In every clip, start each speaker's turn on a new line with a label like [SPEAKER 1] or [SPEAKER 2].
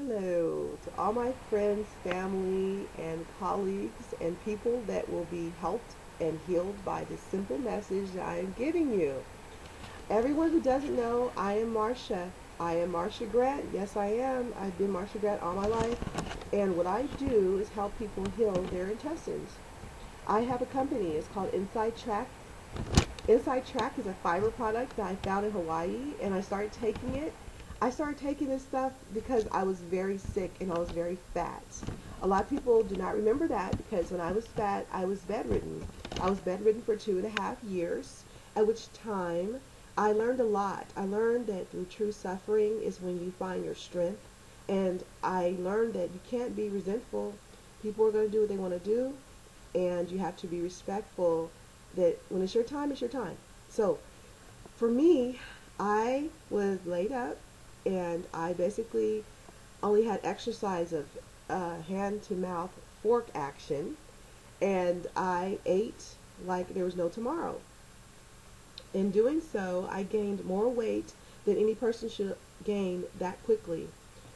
[SPEAKER 1] hello to all my friends, family, and colleagues, and people that will be helped and healed by this simple message that I am giving you. Everyone who doesn't know, I am Marsha. I am Marsha Grant. Yes, I am. I've been Marsha Grant all my life. And what I do is help people heal their intestines. I have a company. It's called Inside Track. Inside Track is a fiber product that I found in Hawaii, and I started taking it. I started taking this stuff because I was very sick and I was very fat. A lot of people do not remember that because when I was fat, I was bedridden. I was bedridden for 2.5 years, at which time I learned a lot. I learned that the true suffering is when you find your strength, and I learned that you can't be resentful. People are going to do what they want to do, and you have to be respectful that when it's your time, it's your time. So for me, I was laid up and I basically only had exercise of hand to mouth fork action, and I ate like there was no tomorrow. In doing so, I gained more weight than any person should gain that quickly.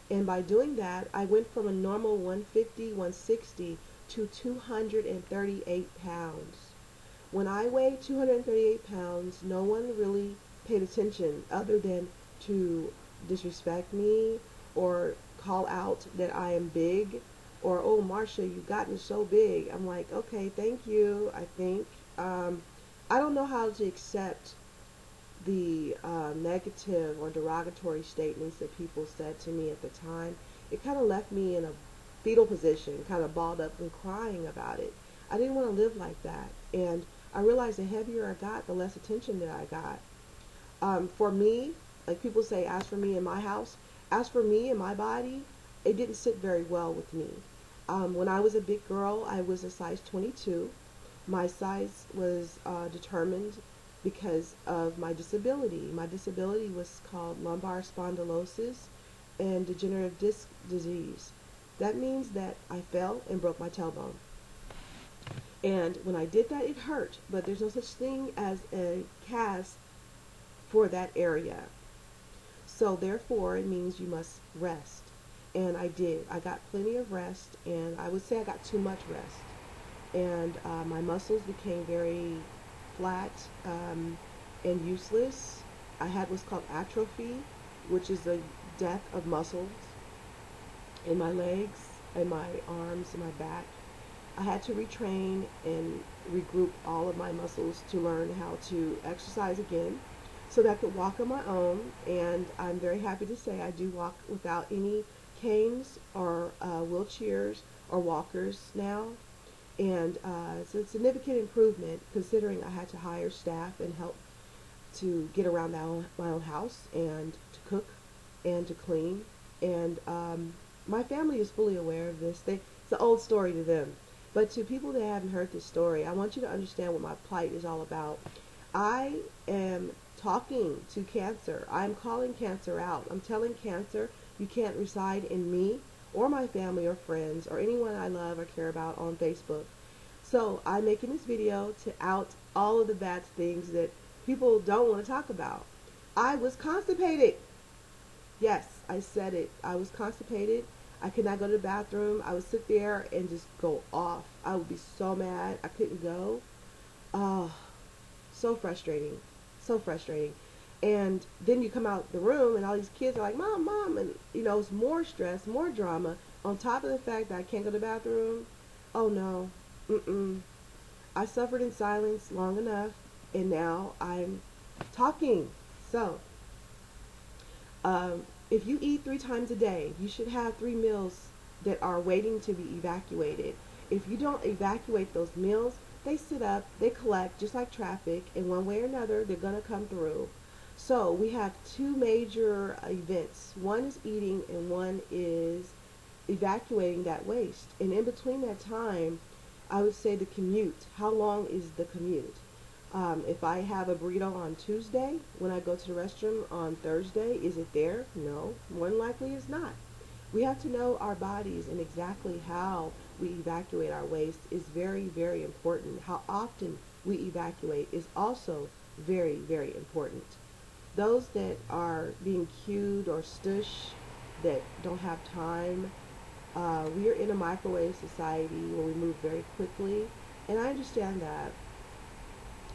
[SPEAKER 1] And by doing that, I went from a normal 150, 160 to 238 pounds. When I weighed 238 pounds, no one really paid attention other than to disrespect me or call out that I am big or, oh, Marsha, you've gotten so big. I'm like, okay, thank you, I think. I don't know how to accept the negative or derogatory statements that people said to me at the time. It kind of left me in a fetal position, kind of balled up and crying about it. I didn't want to live like that. And I realized the heavier I got, the less attention that I got. For me, like people say, as for me in my house, as for me and my body, it didn't sit very well with me. When I was a big girl, I was a size 22. My size was determined because of my disability. My disability was called lumbar spondylosis and degenerative disc disease. That means that I fell and broke my tailbone. And when I did that, it hurt, but there's no such thing as a cast for that area. So therefore, it means you must rest. And I did. I got plenty of rest, and I would say I got too much rest. And my muscles became very flat and useless. I had what's called atrophy, which is the death of muscles in my legs, and my arms, and my back. I had to retrain and regroup all of my muscles to learn how to exercise again so that I could walk on my own. And I'm very happy to say I do walk without any canes or wheelchairs or walkers now. And it's a significant improvement considering I had to hire staff and help to get around my own house and to cook and to clean. And my family is fully aware of this. It's an old story to them. But to people that haven't heard this story, I want you to understand what my plight is all about. I am talking to cancer. I'm calling cancer out. I'm telling cancer you can't reside in me or my family or friends or anyone I love or care about on Facebook. So I'm making this video to out all of the bad things that people don't want to talk about. I was constipated. Yes, I said it. I was constipated. I could not go to the bathroom. I would sit there and just go off. I would be so mad. I couldn't go. Oh, so frustrating. So frustrating. And then you come out the room and all these kids are like, Mom, Mom. And, it's more stress, more drama. On top of the fact that I can't go to the bathroom. Oh, no. Mm-mm. I suffered in silence long enough. And now I'm talking. So, if you eat 3 times a day, you should have 3 meals that are waiting to be evacuated. If you don't evacuate those meals, they sit up, they collect just like traffic, and one way or another, they're going to come through. So we have two major events. One is eating and one is evacuating that waste. And in between that time, I would say the commute. How long is the commute? If I have a burrito on Tuesday, when I go to the restroom on Thursday, is it there? No, more than likely it's not. We have to know our bodies and exactly how we evacuate our waste is very, very important. How often we evacuate is also very, very important. Those that are being cued or stush that don't have time. We are in a microwave society where we move very quickly, and I understand that.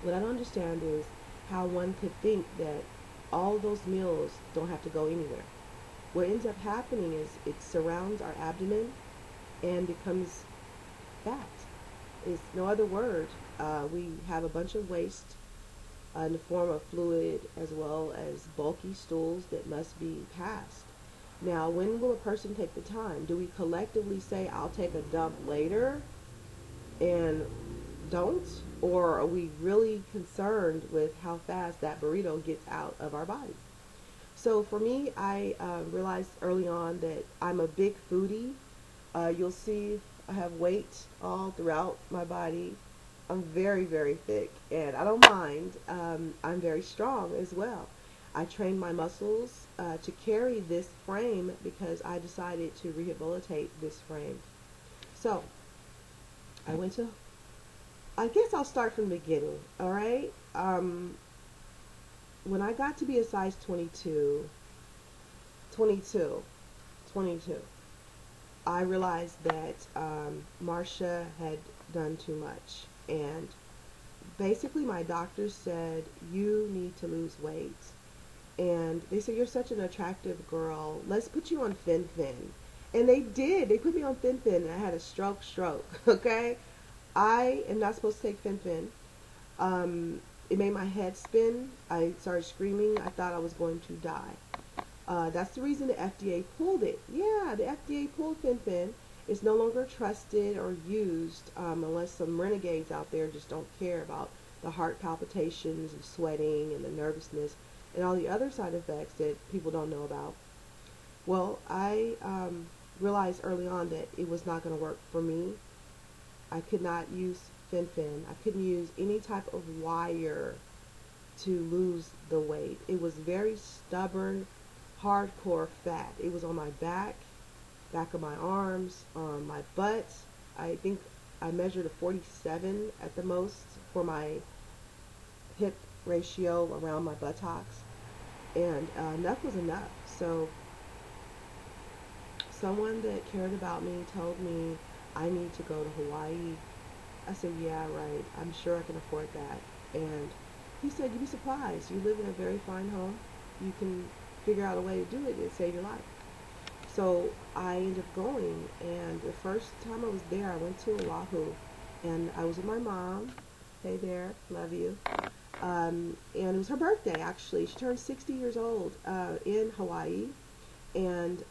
[SPEAKER 1] What I don't understand is how one could think that all those meals don't have to go anywhere. What ends up happening is it surrounds our abdomen and becomes fat. It's no other word. We have a bunch of waste in the form of fluid as well as bulky stools that must be passed. Now, when will a person take the time? Do we collectively say, I'll take a dump later and don't? Or are we really concerned with how fast that burrito gets out of our body? So for me, I realized early on that I'm a big foodie. You'll see I have weight all throughout my body. I'm very, very thick, and I don't mind. I'm very strong as well. I trained my muscles to carry this frame because I decided to rehabilitate this frame. So I went to, I guess I'll start from the beginning, all right? When I got to be a size 22, 22, 22, I realized that Marcia had done too much. And basically my doctor said, you need to lose weight. And they said, you're such an attractive girl. Let's put you on Fen-Phen. And they did. They put me on Fen-Phen, and I had a stroke, okay? I am not supposed to take Fen-Phen. It made my head spin. I started screaming. I thought I was going to die. That's the reason the FDA pulled it. Yeah, the FDA pulled Fen-Phen. It's no longer trusted or used unless some renegades out there just don't care about the heart palpitations and sweating and the nervousness and all the other side effects that people don't know about. Well, I realized early on that it was not going to work for me. I could not use Fen-Phen. I couldn't use any type of wire to lose the weight. It was very stubborn, hardcore fat. It was on my back of my arms, on my butt. I think I measured a 47 at the most for my hip ratio around my buttocks, and enough was enough. So someone that cared about me told me I need to go to Hawaii. I said, yeah, right, I'm sure I can afford that. And he said, you'd be surprised. You live in a very fine home. You can figure out a way to do it and save your life. So I ended up going, and the first time I was there, I went to Oahu, and I was with my mom. Hey there, love you. And it was her birthday, actually. She turned 60 years old in Hawaii, and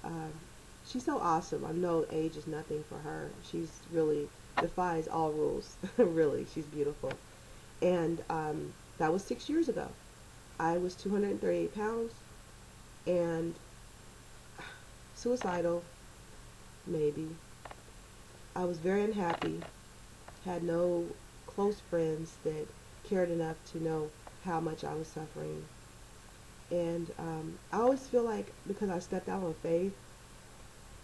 [SPEAKER 1] she's so awesome. I know age is nothing for her. She's really defies all rules. Really, she's beautiful. And that was 6 years ago. I was 238 pounds, and suicidal, maybe. I was very unhappy, had no close friends that cared enough to know how much I was suffering. And I always feel like because I stepped out on faith,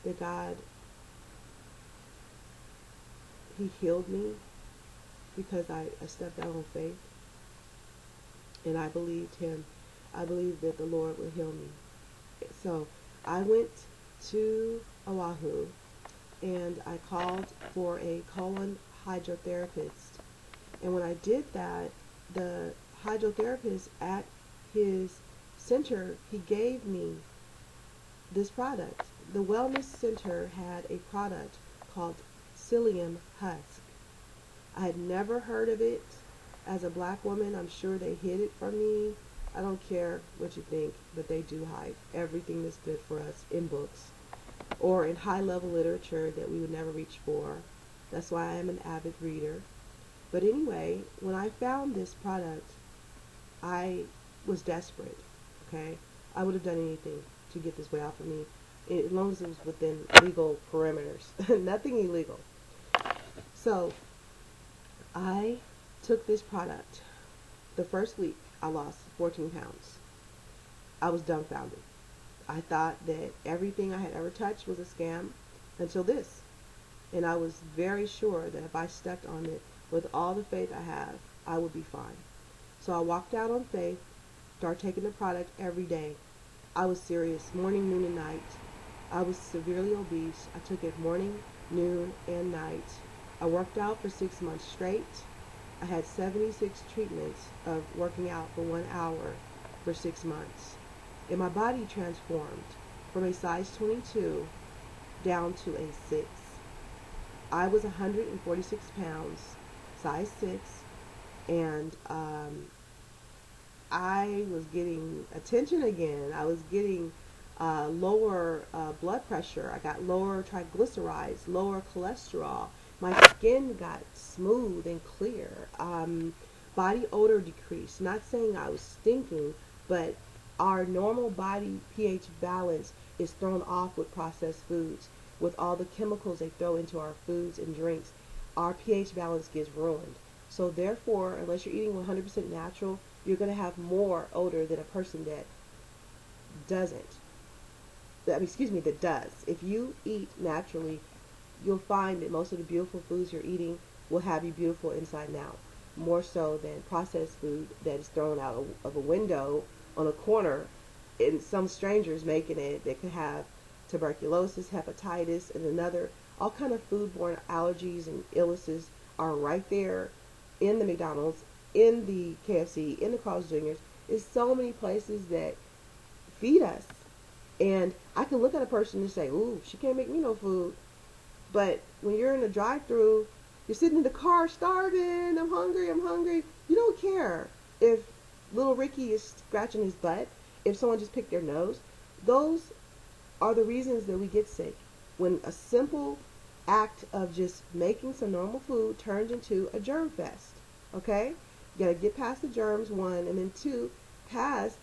[SPEAKER 1] that God, He healed me because I stepped out on faith. And I believed Him. I believed that the Lord would heal me. So I went to Oahu, and I called for a colon hydrotherapist. And when I did that, the hydrotherapist at his center, he gave me this product. The wellness center had a product called psyllium husk. I had never heard of it. As a black woman, I'm sure they hid it from me. I don't care what you think, but they do hide everything that's good for us in books or in high-level literature that we would never reach for. That's why I am an avid reader. But anyway, when I found this product, I was desperate, okay? I would have done anything to get this weight off of me, as long as it was within legal parameters. Nothing illegal. So I took this product. The first week, I lost 14 pounds. I was dumbfounded. I thought that everything I had ever touched was a scam until this. And I was very sure that if I stepped on it with all the faith I have, I would be fine. So I walked out on faith, started taking the product every day. I was serious, morning, noon, and night. I was severely obese. I took it morning, noon, and night. I worked out for 6 months straight. I had 76 treatments of working out for 1 hour for 6 months. And my body transformed from a size 22 down to a 6. I was 146 pounds, size 6, and I was getting attention again. I was getting lower blood pressure. I got lower triglycerides, lower cholesterol. My skin got smooth and clear. Body odor decreased. Not saying I was stinking, but our normal body pH balance is thrown off with processed foods. With all the chemicals they throw into our foods and drinks, our pH balance gets ruined. So therefore, unless you're eating 100% natural, you're going to have more odor than a person that doesn't. That does. If you eat naturally, you'll find that most of the beautiful foods you're eating will have you beautiful inside and out, more so than processed food that is thrown out of a window on a corner and some strangers making it that could have tuberculosis, hepatitis, and another, all kind of foodborne allergies and illnesses are right there in the McDonald's, in the KFC, in the Carl's Jr.'s. There's so many places that feed us. And I can look at a person and say, ooh, she can't make me no food. But when you're in a drive-through, you're sitting in the car starving, I'm hungry, I'm hungry. You don't care if little Ricky is scratching his butt, if someone just picked their nose. Those are the reasons that we get sick. When a simple act of just making some normal food turns into a germ fest. Okay? You gotta get past the germs, one, and then two, past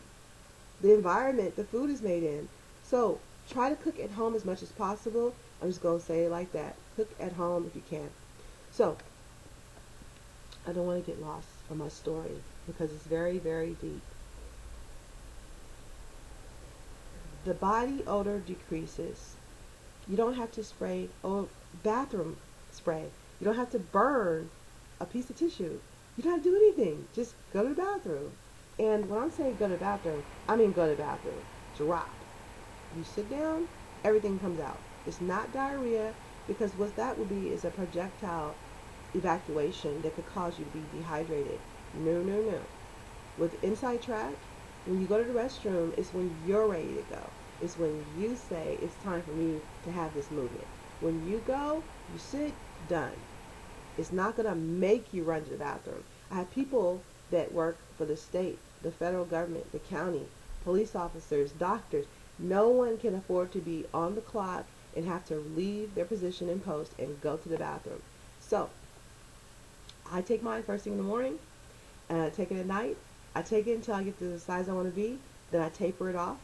[SPEAKER 1] the environment the food is made in. So try to cook at home as much as possible. I'm just going to say it like that. Cook at home if you can. So I don't want to get lost on my story because it's very, very deep. The body odor decreases. You don't have to spray bathroom spray. You don't have to burn a piece of tissue. You don't have to do anything. Just go to the bathroom. And when I'm saying go to the bathroom, I mean go to the bathroom. Drop. You sit down, everything comes out. It's not diarrhea, because what that would be is a projectile evacuation that could cause you to be dehydrated. No, no, no. With inside tract, when you go to the restroom, it's when you're ready to go. It's when you say it's time for me to have this movement. When you go, you sit, done. It's not going to make you run to the bathroom. I have people that work for the state, the federal government, the county, police officers, doctors. No one can afford to be on the clock and have to leave their position and post and go to the bathroom. So I take mine first thing in the morning, and I take it at night. I take it until I get to the size I want to be. Then I taper it off.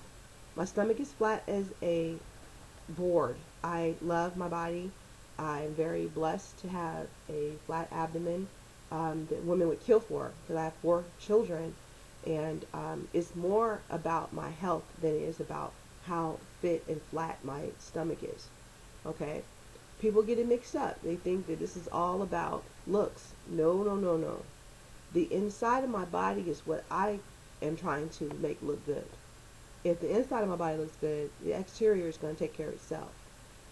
[SPEAKER 1] My stomach is flat as a board. I love my body. I'm very blessed to have a flat abdomen that women would kill for, because I have 4 children, and it's more about my health than it is about how fit and flat my stomach is. Okay? People get it mixed up. They think that this is all about looks. No, no, no, no. The inside of my body is what I am trying to make look good. If the inside of my body looks good, the exterior is going to take care of itself.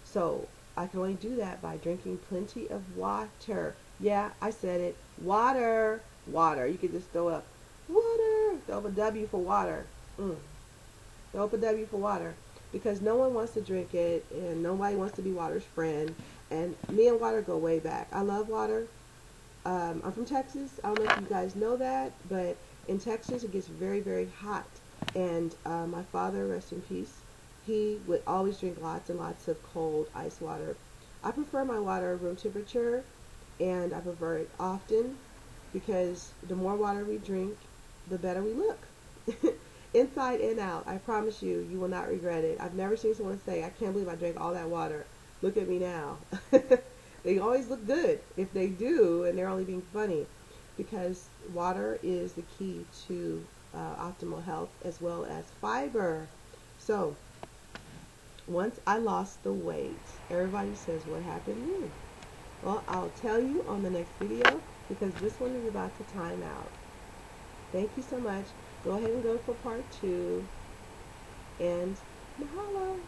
[SPEAKER 1] So I can only do that by drinking plenty of water. Yeah, I said it. Water. Water. You could just throw up water. Throw up a W for water. Throw up a W for water. Because no one wants to drink it, and nobody wants to be water's friend. And me and water go way back. I love water. I'm from Texas. I don't know if you guys know that, but in Texas it gets very, very hot. And my father, rest in peace, he would always drink lots and lots of cold ice water. I prefer my water room temperature, and I prefer it often, because the more water we drink, the better we look. Inside and out. I promise you, you will not regret it. I've never seen someone say, I can't believe I drank all that water. Look at me now. They always look good if they do, and they're only being funny, because water is the key to optimal health, as well as fiber. So once I lost the weight, everybody says, what happened then? Well, I'll tell you on the next video, because this one is about to time out. Thank you so much. Go ahead and go for part 2, and mahalo.